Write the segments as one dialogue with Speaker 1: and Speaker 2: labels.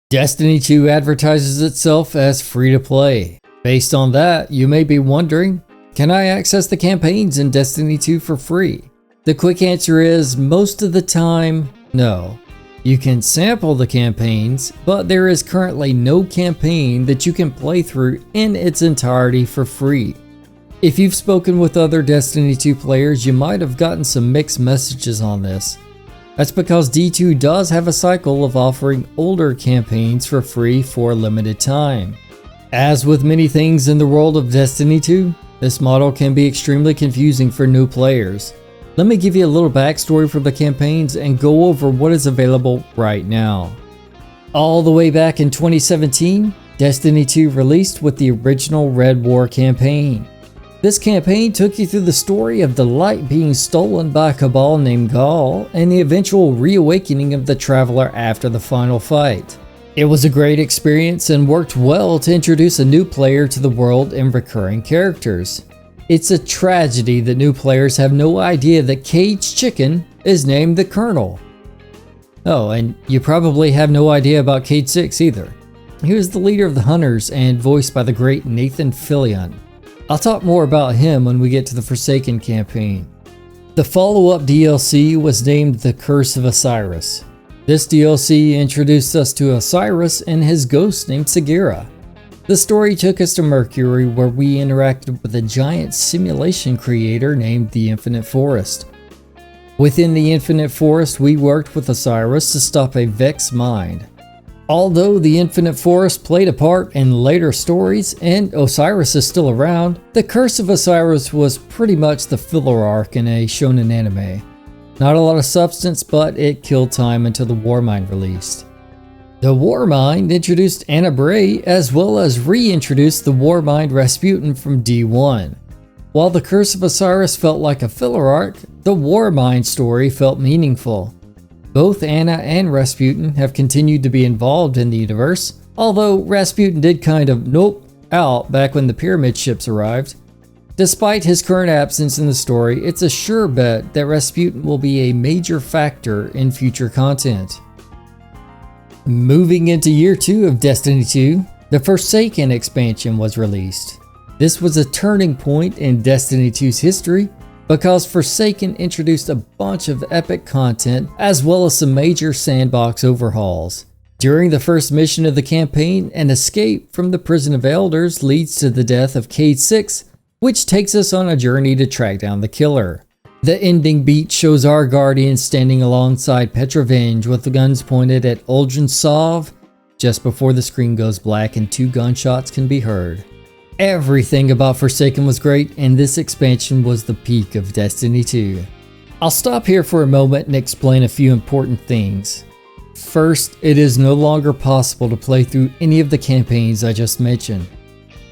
Speaker 1: Destiny 2 advertises itself as free to play. Based on that, you may be wondering, can I access the campaigns in Destiny 2 for free? The quick answer is, most of the time, no. You can sample the campaigns, but there is currently no campaign that you can play through in its entirety for free. If you've spoken with other Destiny 2 players, you might have gotten some mixed messages on this. That's because D2 does have a cycle of offering older campaigns for free for a limited time. As with many things in the world of Destiny 2, this model can be extremely confusing for new players. Let me give you a little backstory for the campaigns and go over what is available right now. All the way back in 2017, Destiny 2 released with the original Red War campaign. This campaign took you through the story of the light being stolen by a cabal named Gaul and the eventual reawakening of the Traveler after the final fight. It was a great experience and worked well to introduce a new player to the world and recurring characters. It's a tragedy that new players have no idea that Caged Chicken is named the Colonel. Oh, and you probably have no idea about Cade 6 either. He was the leader of the Hunters and voiced by the great Nathan Fillion. I'll talk more about him when we get to the Forsaken campaign. The follow-up DLC was named The Curse of Osiris. This DLC introduced us to Osiris and his ghost named Sagira. The story took us to Mercury, where we interacted with a giant simulation creator named the Infinite Forest. Within the Infinite Forest, we worked with Osiris to stop a Vex mind. Although the Infinite Forest played a part in later stories and Osiris is still around, the Curse of Osiris was pretty much the filler arc in a shonen anime. Not a lot of substance, but it killed time until the Warmind released. The Warmind introduced Anna Bray as well as reintroduced the Warmind Rasputin from D1. While the Curse of Osiris felt like a filler arc, the Warmind story felt meaningful. Both Anna and Rasputin have continued to be involved in the universe, although Rasputin did kind of nope out back when the pyramid ships arrived. Despite his current absence in the story, it's a sure bet that Rasputin will be a major factor in future content. Moving into year 2 of Destiny 2, the Forsaken expansion was released. This was a turning point in Destiny 2's history, because Forsaken introduced a bunch of epic content as well as some major sandbox overhauls. During the first mission of the campaign, an escape from the Prison of Elders leads to the death of Cade 6, which takes us on a journey to track down the killer. The ending beat shows our Guardian standing alongside Petrovenge with the guns pointed at Uldren Sov just before the screen goes black and 2 gunshots can be heard. Everything about Forsaken was great, and this expansion was the peak of Destiny 2. I'll stop here for a moment and explain a few important things. First, it is no longer possible to play through any of the campaigns I just mentioned.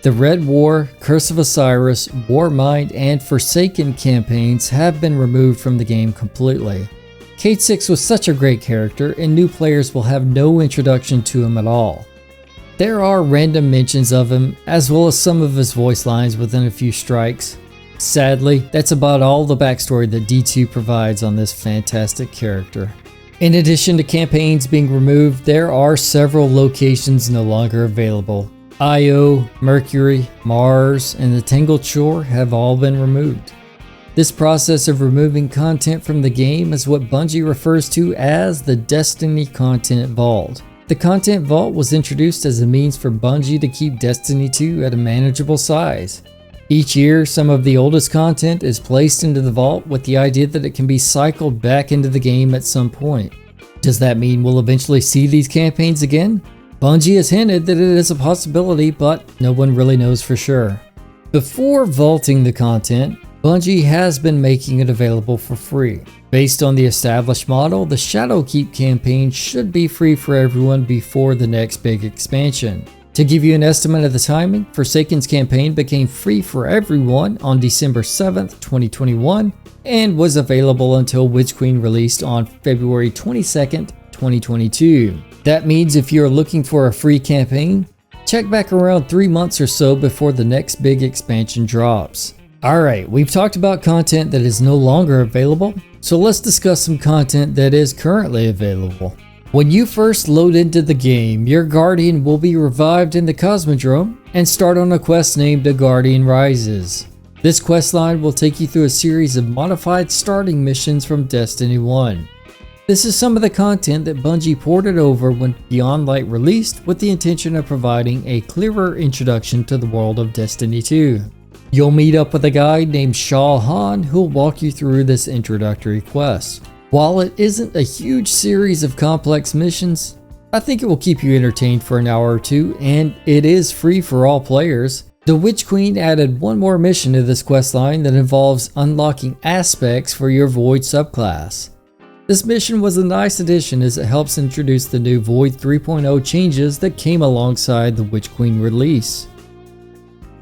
Speaker 1: The Red War, Curse of Osiris, Warmind, and Forsaken campaigns have been removed from the game completely. Cade 6 was such a great character, and new players will have no introduction to him at all. There are random mentions of him, as well as some of his voice lines within a few strikes. Sadly, that's about all the backstory that D2 provides on this fantastic character. In addition to campaigns being removed, there are several locations no longer available. Io, Mercury, Mars, and the Tangled Shore have all been removed. This process of removing content from the game is what Bungie refers to as the Destiny Content Vault. The Content Vault was introduced as a means for Bungie to keep Destiny 2 at a manageable size. Each year, some of the oldest content is placed into the vault with the idea that it can be cycled back into the game at some point. Does that mean we'll eventually see these campaigns again? Bungie has hinted that it is a possibility, but no one really knows for sure. Before vaulting the content, Bungie has been making it available for free. Based on the established model, the Shadowkeep campaign should be free for everyone before the next big expansion. To give you an estimate of the timing, Forsaken's campaign became free for everyone on December 7th, 2021, and was available until Witch Queen released on February 22nd, 2022. That means if you're looking for a free campaign, check back around 3 months or so before the next big expansion drops. Alright, we've talked about content that is no longer available, so let's discuss some content that is currently available. When you first load into the game, your Guardian will be revived in the Cosmodrome and start on a quest named The Guardian Rises. This questline will take you through a series of modified starting missions from Destiny 1. This is some of the content that Bungie ported over when Beyond Light released with the intention of providing a clearer introduction to the world of Destiny 2. You'll meet up with a guy named Shah Han who'll walk you through this introductory quest. While it isn't a huge series of complex missions, I think it will keep you entertained for an hour or two, and it is free for all players. The Witch Queen added one more mission to this questline that involves unlocking aspects for your Void subclass. This mission was a nice addition as it helps introduce the new Void 3.0 changes that came alongside the Witch Queen release.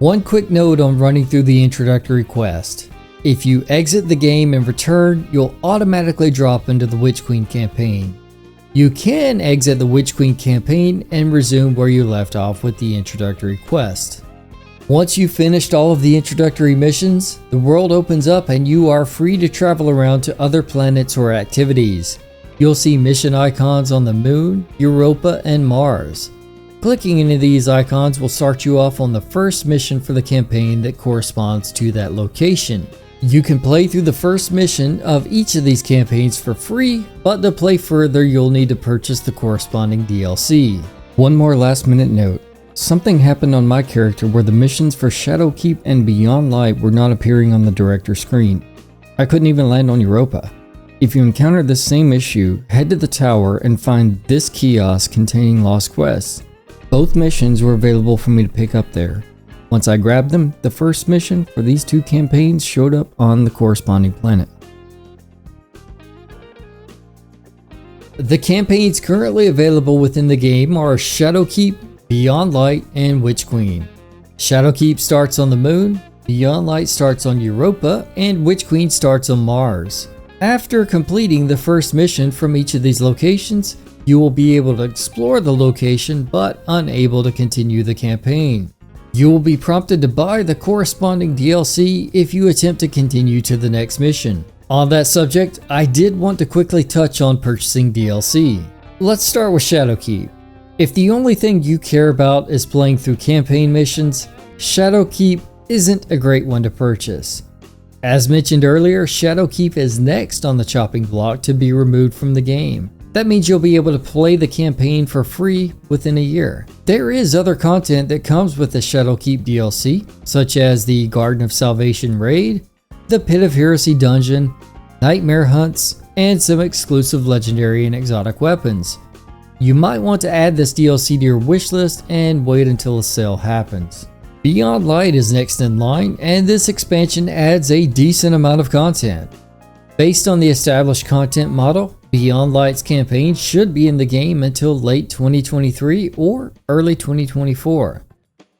Speaker 1: One quick note on running through the introductory quest. If you exit the game and return, you'll automatically drop into the Witch Queen campaign. You can exit the Witch Queen campaign and resume where you left off with the introductory quest. Once you've finished all of the introductory missions, the world opens up and you are free to travel around to other planets or activities. You'll see mission icons on the Moon, Europa, and Mars. Clicking into these icons will start you off on the first mission for the campaign that corresponds to that location. You can play through the first mission of each of these campaigns for free, but to play further you'll need to purchase the corresponding DLC. One more last minute note. Something happened on my character where the missions for Shadowkeep and Beyond Light were not appearing on the director screen. I couldn't even land on Europa. If you encounter this same issue, head to the tower and find this kiosk containing lost quests. Both missions were available for me to pick up there. Once I grabbed them, the first mission for these two campaigns showed up on the corresponding planet. The campaigns currently available within the game are Shadowkeep, Beyond Light, and Witch Queen. Shadowkeep starts on the Moon, Beyond Light starts on Europa, and Witch Queen starts on Mars. After completing the first mission from each of these locations, you will be able to explore the location but unable to continue the campaign. You will be prompted to buy the corresponding DLC if you attempt to continue to the next mission. On that subject, I did want to quickly touch on purchasing DLC. Let's start with Shadowkeep. If the only thing you care about is playing through campaign missions, Shadowkeep isn't a great one to purchase. As mentioned earlier, Shadowkeep is next on the chopping block to be removed from the game. That means you'll be able to play the campaign for free within a year. There is other content that comes with the Shadowkeep DLC, such as the Garden of Salvation raid, the Pit of Heresy dungeon, nightmare hunts, and some exclusive legendary and exotic weapons. You might want to add this DLC to your wishlist and wait until a sale happens. Beyond Light is next in line, and this expansion adds a decent amount of content. Based on the established content model, Beyond Light's campaign should be in the game until late 2023 or early 2024.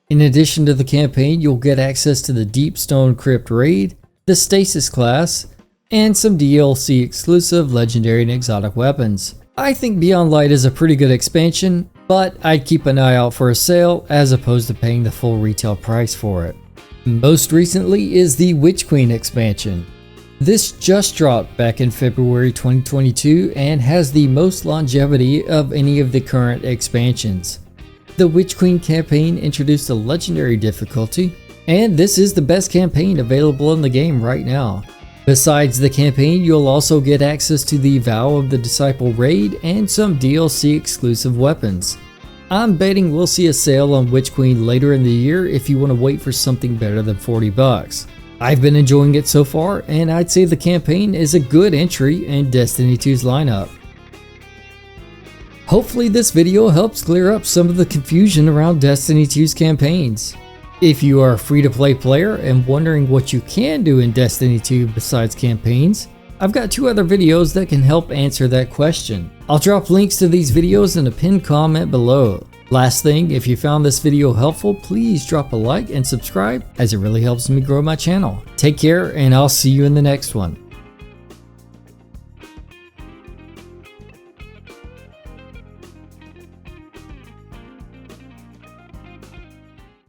Speaker 1: In addition to the campaign, you'll get access to the Deepstone Crypt raid, the Stasis class, and some DLC exclusive legendary and exotic weapons. I think Beyond Light is a pretty good expansion, but I'd keep an eye out for a sale as opposed to paying the full retail price for it. Most recently is the Witch Queen expansion. This just dropped back in February 2022 and has the most longevity of any of the current expansions. The Witch Queen campaign introduced a legendary difficulty, and this is the best campaign available in the game right now. Besides the campaign, you'll also get access to the Vow of the Disciple raid and some DLC exclusive weapons. I'm betting we'll see a sale on Witch Queen later in the year if you want to wait for something better than $40. I've been enjoying it so far, and I'd say the campaign is a good entry in Destiny 2's lineup. Hopefully this video helps clear up some of the confusion around Destiny 2's campaigns. If you are a free-to-play player and wondering what you can do in Destiny 2 besides campaigns, I've got 2 other videos that can help answer that question. I'll drop links to these videos in a pinned comment below. Last thing, if you found this video helpful, please drop a like and subscribe as it really helps me grow my channel. Take care, and I'll see you in the next one.